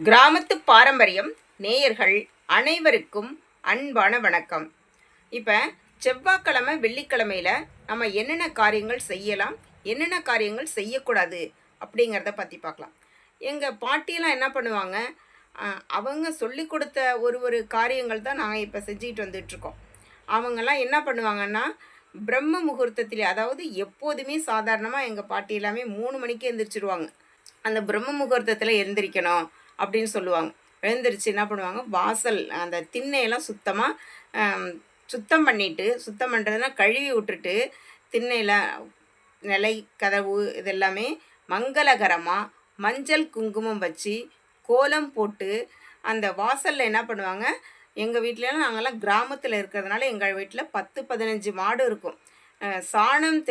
கிராமத்து பாரம்பரியம் நேயர்கள் அனைவருக்கும் அன்பான வணக்கம். இப்போ செவ்வாய்க்கிழமை வெள்ளிக்கிழமையில் நம்ம என்னென்ன காரியங்கள் செய்யலாம், என்னென்ன காரியங்கள் செய்யக்கூடாது அப்படிங்கிறத பற்றி பார்க்கலாம். எங்கள் பாட்டியெல்லாம் என்ன பண்ணுவாங்க, அவங்க சொல்லி கொடுத்த ஒரு காரியங்கள் தான் நாங்கள் இப்போ செஞ்சுக்கிட்டு வந்துட்டுருக்கோம். அவங்கெல்லாம் என்ன பண்ணுவாங்கன்னா, பிரம்ம முகூர்த்தத்திலே, அதாவது எப்போதுமே சாதாரணமாக எங்கள் பாட்டி எல்லாமே 3 மணிக்கு எழுந்திரிச்சிடுவாங்க. அந்த பிரம்ம முகூர்த்தத்தில் எழுந்திரிக்கணும் அப்படின்னு சொல்லுவாங்க. எழுந்திரிச்சு என்ன பண்ணுவாங்க, வாசல் அந்த திண்ணையெல்லாம் சுத்தம் பண்ணிவிட்டு, சுத்தம் பண்ணுறதுனா கழுவி விட்டுட்டு, திண்ணையில் நிலை கதவு இதெல்லாமே மங்களகரமாக மஞ்சள் குங்குமம் வச்சு கோலம் போட்டு, அந்த வாசலில் என்ன பண்ணுவாங்க, எங்கள் வீட்டிலலாம் நாங்கள்லாம் கிராமத்தில் இருக்கிறதுனால எங்கள் வீட்டில் 10-15 மாடு இருக்கும். சாணம்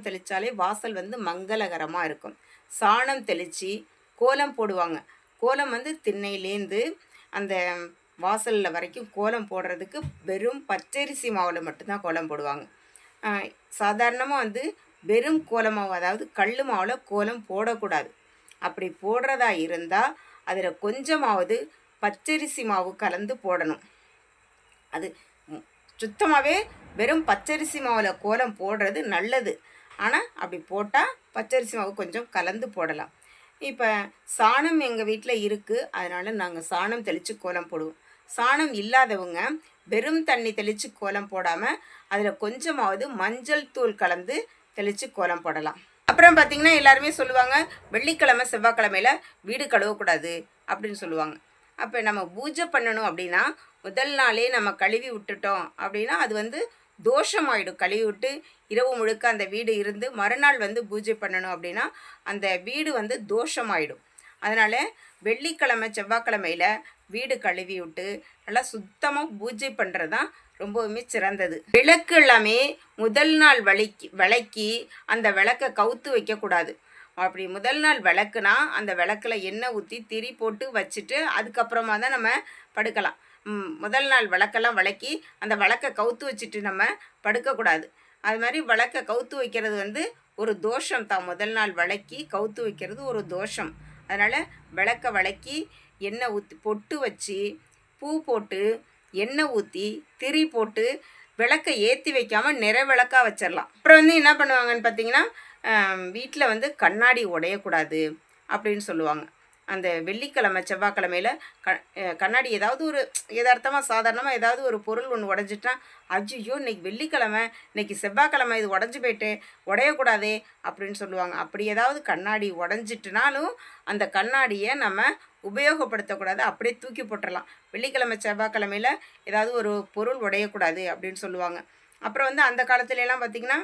தெளித்தாலே வாசல் வந்து மங்களகரமாக இருக்கும். சாணம் தெளித்து கோலம் போடுவாங்க. கோலம் வந்து திண்ணையிலேருந்து அந்த வாசலில் வரைக்கும் கோலம் போடுறதுக்கு வெறும் பச்சரிசி மாவில் மட்டும்தான் கோலம் போடுவாங்க. சாதாரணமாக வந்து வெறும் கோலமாவு, அதாவது கல் மாவில் கோலம் போடக்கூடாது. அப்படி போடுறதா இருந்தால் அதில் கொஞ்சமாவது பச்சரிசி மாவு கலந்து போடணும். அது சுத்தமாகவே வெறும் பச்சரிசி மாவில் கோலம் போடுறது நல்லது. ஆனால் அப்படி போட்டால் பச்சரிசி மாவு கொஞ்சம் கலந்து போடலாம். இப்போ சாணம் எங்கள் வீட்டில் இருக்குது, அதனால் நாங்கள் சாணம் தெளித்து கோலம் போடுவோம். சாணம் இல்லாதவங்க வெறும் தண்ணி தெளித்து கோலம் போடாமல் அதில் கொஞ்சமாவது மஞ்சள் தூள் கலந்து தெளித்து கோலம் போடலாம். அப்புறம் பார்த்திங்கன்னா எல்லாருமே சொல்லுவாங்க, வெள்ளிக்கிழமை செவ்வாய்க்கிழமையில் வீடு கழுவக்கூடாது அப்படின்னு சொல்லுவாங்க. அப்போ நம்ம பூஜை பண்ணணும் அப்படின்னா முதல் நாளே நம்ம கழுவி விட்டுட்டோம் அப்படின்னா அது வந்து தோஷமாயிடும். கழுவி விட்டு இரவு முழுக்க அந்த வீடு இருந்து மறுநாள் வந்து பூஜை பண்ணணும் அப்படின்னா அந்த வீடு வந்து தோஷமாயிடும். அதனால் வெள்ளிக்கிழமை செவ்வாய்க்கிழமையில் வீடு கழுவி விட்டு நல்லா சுத்தமாக பூஜை பண்ணுறது தான் ரொம்பவுமே சிறந்தது. விளக்கு எல்லாமே முதல் நாள் விளக்கி அந்த விளக்கை கவுத்து வைக்கக்கூடாது. அப்படி முதல் நாள் விளக்குனா அந்த விளக்கில் எண்ணெய் ஊற்றி திரி போட்டு வச்சுட்டு அதுக்கப்புறமா தான் நம்ம படுக்கலாம். முதல் நாள் விளக்கெல்லாம் விளக்கி அந்த விளக்கை கவுத்து வச்சுட்டு நம்ம படுக்கக்கூடாது. அது மாதிரி விளக்கை கவுத்து வைக்கிறது வந்து ஒரு தோஷம் தான். முதல் நாள் விளக்கி கவுத்து வைக்கிறது ஒரு தோஷம். அதனால் விளக்கை விளக்கி எண்ணெய் ஊற்றி பொட்டு வச்சு பூ போட்டு எண்ணெய் ஊற்றி திரி போட்டு விளக்கை ஏற்றி வைக்காமல் நிற விளக்காக வச்சிடலாம். அப்புறம் வந்து என்ன பண்ணுவாங்கன்னு பார்த்தீங்கன்னா, வீட்டில் வந்து கண்ணாடி உடையக்கூடாது அப்படின்னு சொல்லுவாங்க. அந்த வெள்ளிக்கிழமை செவ்வாய்க்கிழமையில் கண்ணாடி ஏதாவது ஒரு யதார்த்தமாக சாதாரணமாக ஏதாவது ஒரு பொருள் ஒன்று உடஞ்சிட்டா, ஐயோ இன்னைக்கு வெள்ளிக்கிழமை, இன்னைக்கு செவ்வாய்க்கிழமை, இது உடஞ்சி போயிட்டு உடையக்கூடாதே அப்படின்னு சொல்லுவாங்க. அப்படி ஏதாவது கண்ணாடி உடஞ்சிட்டுனாலும் அந்த கண்ணாடியை நம்ம உபயோகப்படுத்தக்கூடாது, அப்படியே தூக்கி போட்டுடலாம். வெள்ளிக்கிழமை செவ்வாய்க்கிழமையில் ஏதாவது ஒரு பொருள் உடையக்கூடாது அப்படின்னு சொல்லுவாங்க. அப்புறம் வந்து அந்த காலத்துலலாம் பார்த்திங்கன்னா,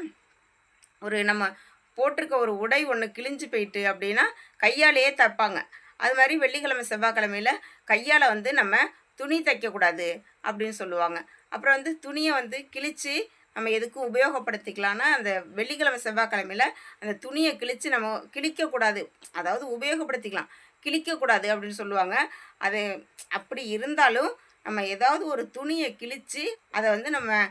நம்ம போட்டிருக்க ஒரு உடை ஒன்று கிழிஞ்சு போயிட்டு அப்படின்னா கையாலேயே தைப்பாங்க. அது மாதிரி வெள்ளிக்கிழமை செவ்வாய்க்கிழமையில் கையால் வந்து நம்ம துணி தைக்கக்கூடாது அப்படின்னு சொல்லுவாங்க. அப்புறம் வந்து துணியை வந்து கிழித்து நம்ம எதுக்கும் உபயோகப்படுத்திக்கலான்னா அந்த வெள்ளிக்கிழமை செவ்வாய்க்கிழமையில் அந்த துணியை கிழித்து நம்ம கிழிக்கக்கூடாது, அதாவது உபயோகப்படுத்திக்கலாம், கிழிக்கக்கூடாது அப்படின்னு சொல்லுவாங்க. அது அப்படி இருந்தாலும் நம்ம ஏதாவது ஒரு துணியை கிழித்து அதை வந்து நம்ம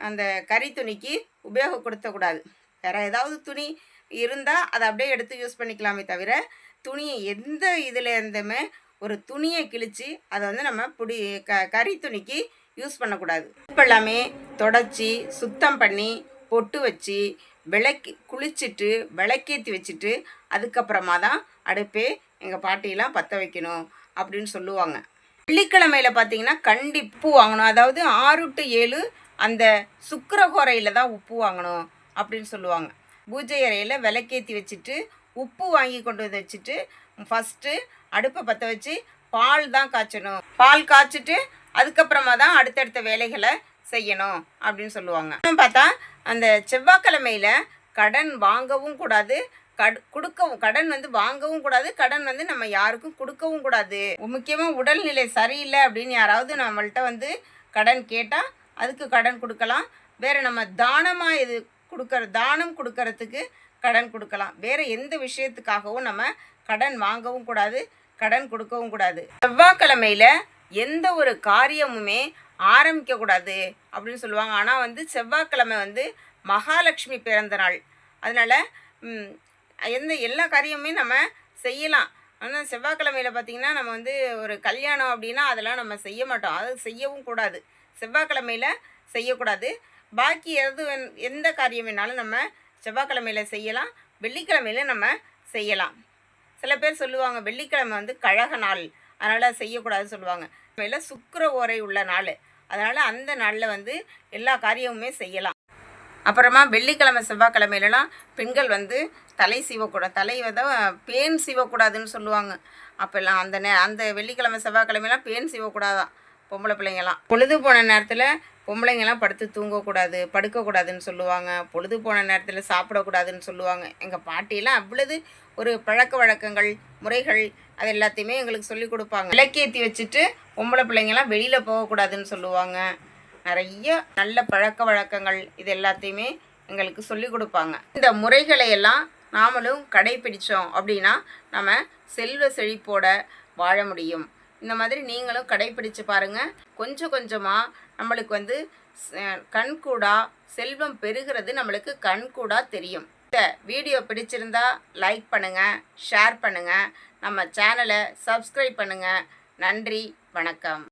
அந்த கறி துணிக்கு உபயோகப்படுத்தக்கூடாது. வேறு ஏதாவது துணி இருந்தால் அதை அப்படியே எடுத்து யூஸ் பண்ணிக்கலாமே தவிர துணியை எந்த இதில் இருந்துமே ஒரு துணியை கிழித்து அதை வந்து நம்ம கறி துணிக்கு யூஸ் பண்ணக்கூடாது. இப்போ எல்லாமே தொடச்சி சுத்தம் பண்ணி பொட்டு வச்சு குளிச்சுட்டு விளக்கேற்றி வச்சுட்டு அதுக்கப்புறமா தான் அடுப்பே எங்கள் பாட்டியெல்லாம் பற்ற வைக்கணும் அப்படின்னு சொல்லுவாங்க. வெள்ளிக்கிழமையில் பார்த்திங்கன்னா உப்பு வாங்கணும், அதாவது 6 to 7 அந்த சுக்கிரஹோரையில் தான் உப்பு வாங்கணும் அப்படின்னு சொல்லுவாங்க. பூஜை அறையில் விளக்கேற்றி வச்சுட்டு உப்பு வாங்கி கொண்டு வந்து வச்சுட்டு ஃபஸ்ட்டு அடுப்பை பற்ற வச்சு பால் தான் காய்ச்சணும். பால் காய்ச்சிட்டு அதுக்கப்புறமா தான் அடுத்தடுத்த வேலைகளை செய்யணும் அப்படின்னு சொல்லுவாங்க. பார்த்தா அந்த செவ்வாய்க்கிழமையில் கடன் வாங்கவும் கூடாது, கடன் வந்து வாங்கவும் கூடாது, கடன் வந்து நம்ம யாருக்கும் கொடுக்கவும் கூடாது. முக்கியமாக உடல்நிலை சரியில்லை அப்படின்னு யாராவது நம்மள்கிட்ட வந்து கடன் கேட்டால் அதுக்கு கடன் கொடுக்கலாம். வேறு நம்ம தானம் கொடுக்கறதுக்கு கடன் கொடுக்கலாம். வேறு எந்த விஷயத்துக்காகவும் நம்ம கடன் வாங்கவும் கூடாது, கடன் கொடுக்கவும் கூடாது. செவ்வாய்க்கிழமையில் எந்த ஒரு காரியமுமே ஆரம்பிக்கக்கூடாது அப்படின்னு சொல்லுவாங்க. ஆனால் வந்து செவ்வாய்க்கிழமை வந்து மகாலட்சுமி பிறந்த நாள். அதனால் எல்லா காரியமுமே நம்ம செய்யலாம். ஆனால் செவ்வாய்க்கிழமையில் பார்த்திங்கன்னா நம்ம வந்து ஒரு கல்யாணம் அப்படின்னா அதெல்லாம் நம்ம செய்ய மாட்டோம். அது செய்யவும் கூடாது. செவ்வாய்க்கிழமையில் செய்யக்கூடாது. பாக்கி எந்த காரியம் வேணாலும் நம்ம செவ்வாய்க்கிழமையில் செய்யலாம். வெள்ளிக்கிழமையில் நம்ம செய்யலாம். சில பேர் சொல்லுவாங்க வெள்ளிக்கிழமை வந்து கழக நாள், அதனால் செய்யக்கூடாதுன்னு சொல்லுவாங்க. மேலே சுக்கிர ஓரை உள்ள நாள், அதனால் அந்த நாளில் வந்து எல்லா காரியமுமே செய்யலாம். அப்புறமா வெள்ளிக்கிழமை செவ்வாய்க்கிழமையிலலாம் பெண்கள் வந்து தலை சீவக்கூடாது, தலை வந்து பேன் சீவக்கூடாதுன்னு சொல்லுவாங்க. அப்போல்லாம் அந்த வெள்ளிக்கிழமை செவ்வாய்க்கிழமைலாம் பேன் சீவக்கூடாதான் பொம்பளை பிள்ளைங்கலாம். பொழுது போன நேரத்தில் பொம்பளைங்கெல்லாம் படுத்து தூங்கக்கூடாது, படுக்கக்கூடாதுன்னு சொல்லுவாங்க. பொழுது போன நேரத்தில் சாப்பிடக்கூடாதுன்னு சொல்லுவாங்க. எங்கள் பாட்டியெல்லாம் அவ்வளவு ஒரு பழக்க வழக்கங்கள், முறைகள் அது எல்லாத்தையுமே எங்களுக்கு சொல்லி கொடுப்பாங்க. விளக்கேற்றி வச்சுட்டு பொம்பளை பிள்ளைங்கெல்லாம் வெளியில் போகக்கூடாதுன்னு சொல்லுவாங்க. நிறைய நல்ல பழக்க வழக்கங்கள் இது எல்லாத்தையுமே எங்களுக்கு சொல்லி கொடுப்பாங்க. இந்த முறைகளை எல்லாம் நாமளும் கடைப்பிடித்தோம் அப்படின்னா நம்ம செல்வ செழிப்போட வாழ முடியும். இந்த மாதிரி நீங்களும் கடைப்பிடிச்சு பாருங்கள். கொஞ்சம் கொஞ்சமாக நம்மளுக்கு வந்து கண்கூடா செல்வம் பெருகிறது நம்மளுக்கு கண்கூடா தெரியும். இந்த வீடியோ பிடிச்சிருந்தா லைக் பண்ணுங்கள், ஷேர் பண்ணுங்கள், நம்ம சேனலை சப்ஸ்கிரைப் பண்ணுங்கள். நன்றி, வணக்கம்.